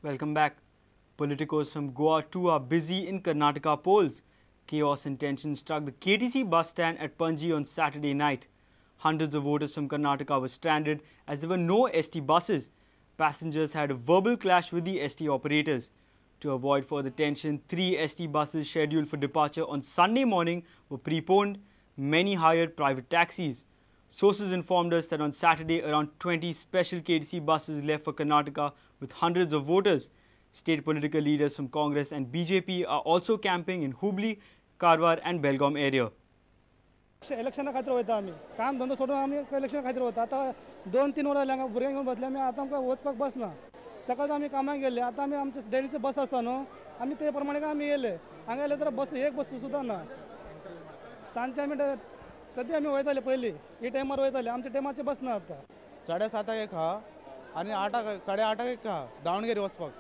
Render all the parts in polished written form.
Welcome back. Politicos from Goa too are busy in Karnataka polls. Chaos and tension struck the KTC bus stand at Panaji on Saturday night. Hundreds of voters from Karnataka were stranded as there were no ST buses. Passengers had a verbal clash with the ST operators. To avoid further tension, 3 ST buses scheduled for departure on Sunday morning were preponed. Many hired private taxis. Sources informed us that on Saturday, around 20 special KTC buses left for Karnataka with hundreds of voters. State political leaders from Congress and BJP are also camping in Hubli, Karwar and Belgaum area. Election खातीर वयता आमी काम धंदो सोडून आमी election खातीर वता आतां 2-3 वरां जालीं भुरग्यांक घेवन बसले आमी आतां आमकां वचपाक बस ना सकाळीं आमी कामाक गेल्ले आतां आमी आमचे डेलीचे बस आसता न्हू आमी ते प्रमाणे आमी येयले हांगा येयले तर बस एक बस सुद्दां ना सांजचे आमी सद्या आमी वयताले पयलीं ही टायमार वयताले आमच्या टायमाचे बस ना आतां 7:30 एक हा आनी 8:30 एक हा दावणगेरे वचपाक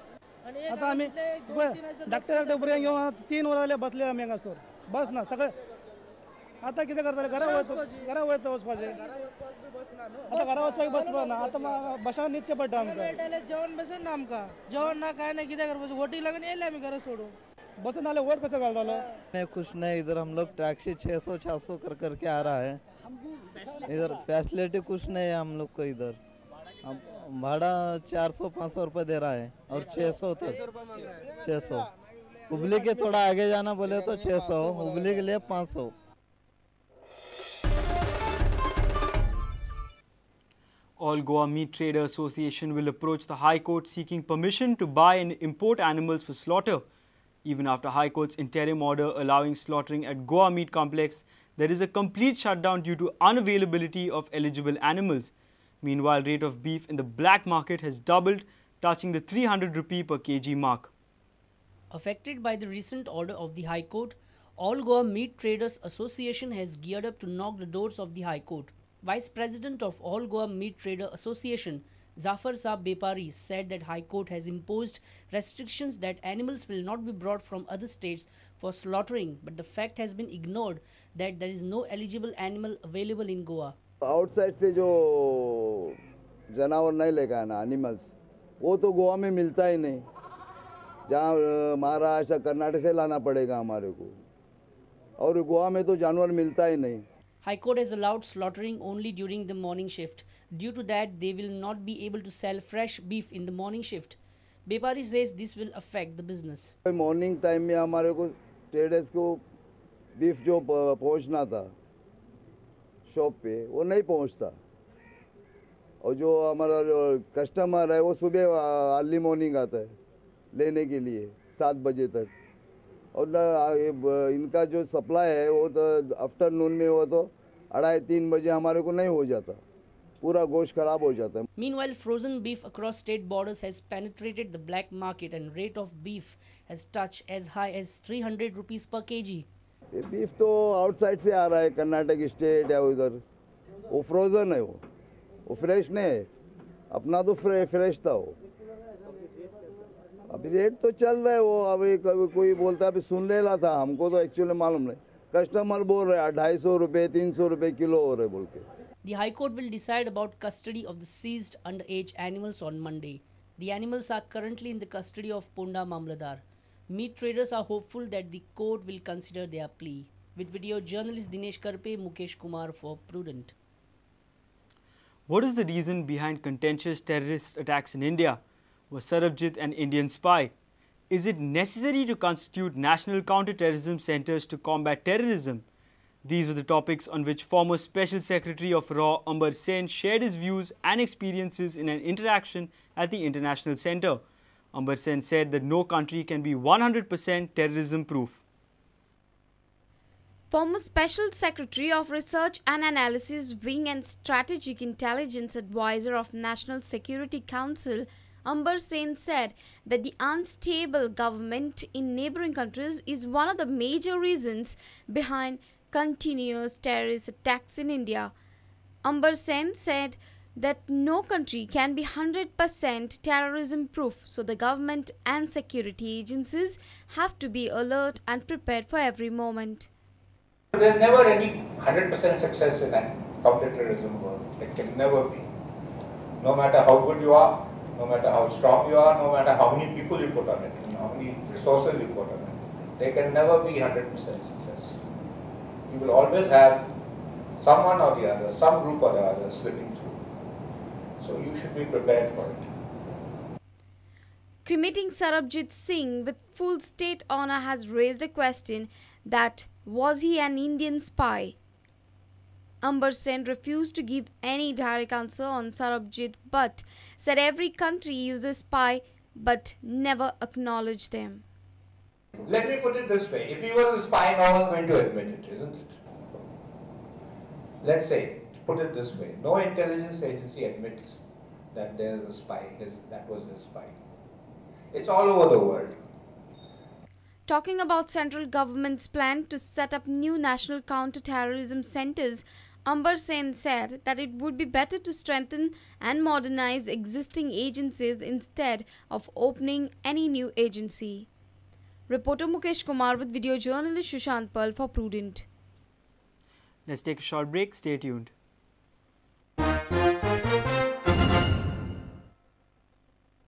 आतां आमी धाकटे भुरग्यांक घेवन 3 वरां जाले बसले आमी हांगासर बस ना सगळे आता कितें करताले घरा वयता वचपाचें आतां घरा वचपाक बस ना आतां बसान न्हिदचें पडटा आमकां जेवण बसून ना आमकां जेवण ना काय ना कितें करपाचें वोटी लागून येयले आमी घरा सोडून बसन नाले वोट कसो घालतालो नहीं कुछ नहीं इधर हम लोग टैक्सी 600-400 कर करके आ रहा है इधर फैसिलिटी कुछ नहीं है हम लोग को इधर भाड़ा 400-500 रुपये दे रहा है और 600 तक 600 हुबली के थोड़ा आगे जाना बोले तो 600 हुबली के लिए 500 All Goa Meat Trader Association will approach the High Court seeking permission to buy and import animals for slaughter. Even after High Court's interim order allowing slaughtering at Goa Meat Complex, there is a complete shutdown due to unavailability of eligible animals. Meanwhile, rate of beef in the black market has doubled, touching the 300 rupee per kg mark. Affected by the recent order of the High Court, All Goa Meat Traders Association has geared up to knock the doors of the High Court. Vice President of All Goa Meat Trader Association, Zafar Saab Bepari, said that High Court has imposed restrictions that animals will not be brought from other states for slaughtering, but the fact has been ignored that there is no eligible animal available in Goa. Outside से जो जानवर नहीं लेकर आना animals वो तो गोवा में मिलता ही नहीं जहाँ महाराष्ट्र कर्नाटक से लाना पड़ेगा हमारे को और गोवा में तो जानवर मिलता ही नहीं. High Court has allowed slaughtering only during the morning shift. Due to that, they will not be able to sell fresh beef in the morning shift. Bepari says this will affect the business. Morning time में हमारे को traders को beef जो पहुंचना था shop पे वो नहीं पहुंचता और जो हमारा कस्टमर है वो सुबह अर्ली मॉर्निंग आता है लेने के लिए 7 बजे तक और इनका जो सप्लाई है वो तो आफ्टरनून में वो तो 2:30-3 बजे हमारे को नहीं हो जाता पूरा गोश्त खराब हो जाता है. Meanwhile, frozen beef across state borders has penetrated the black market and rate of beef has touched as high as 300 rupees per kg. ये बीफ तो आउटसाइड से आ रहा है कर्नाटक स्टेट या उधर वो फ्रोजन है वो फ्रेश नहीं है अपना तो फ्रेश था वो अभी रेट तो चल रहा है वो अभी कोई बोलता है अभी सुन ले रहा था हमको तो एक्चुअली मालूम नहीं कस्टमर बोल रहे हैं 250 रुपये 300 रुपये किलो हो रहे बोल के. The High Court will decide about custody of the seized underage animals on Monday. The animals are currently in the custody of Ponda Mamladar. Meat traders are hopeful that the court will consider their plea. With video journalist Dinesh Karpe, Mukesh Kumar for Prudent. What is the reason behind contentious terrorist attacks in India? Was Sarabjit an Indian spy? Is it necessary to constitute national counter-terrorism centers to combat terrorism? These were the topics on which former Special Secretary of RAW Ambar Sen shared his views and experiences in an interaction at the International Center. Ambar Sen said that no country can be 100% terrorism-proof. Former Special Secretary of Research and Analysis Wing and Strategic Intelligence Advisor of National Security Council, Ambar Sen said that the unstable government in neighboring countries is one of the major reasons behind continuous terrorist attacks in India. Ambar Sen said that no country can be 100% terrorism-proof, so the government and security agencies have to be alert and prepared for every moment. There is never any 100% success in counter-terrorism work. It can never be. No matter how good you are, No matter how strong you are, no matter how many people you put on it, and how many resources you put on it, they can never be 100% success. You will always have someone or the other, some group or the other slipping through. So you should be prepared for it. Cremating Sarabjit Singh with full state honor has raised a question that was he an Indian spy? Amber Sen refused to give any direct answer on Sarabjit but said every country uses spy but never acknowledged them. Let me put it this way, if he was a spy, no one's going to admit it, isn't it? Let's say, put it this way, no intelligence agency admits that there is a spy, that was a spy. It's all over the world. Talking about central government's plan to set up new national counter-terrorism centers, Amber Sen said that it would be better to strengthen and modernize existing agencies instead of opening any new agency. Reporter Mukesh Kumar with video journalist Sushant Pal for Prudent. Let's take a short break. Stay tuned.